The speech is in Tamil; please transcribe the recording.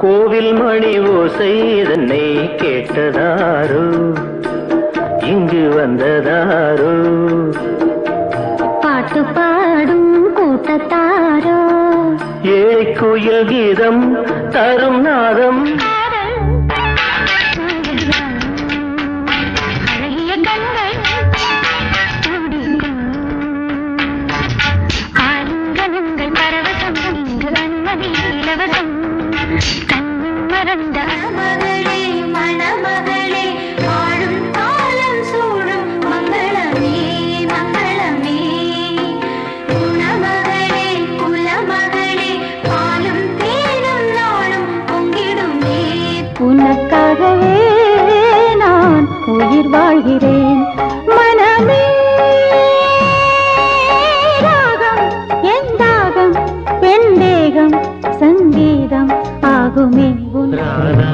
கோவில் மணி ஓசை இதனை கேட்டதாரோ இங்கு வந்ததாரோ பாட்டு பாடும் கூட்டத்தாரோ ஏழை கோயில் கீதம் தரும் நாதம் உனக்காகவே நான் உயிர் வாழ்கிறேன் மனமே ராகம் என் தாகம் பெண் தேகம் சங்கீதம் ஆகுமே ராதா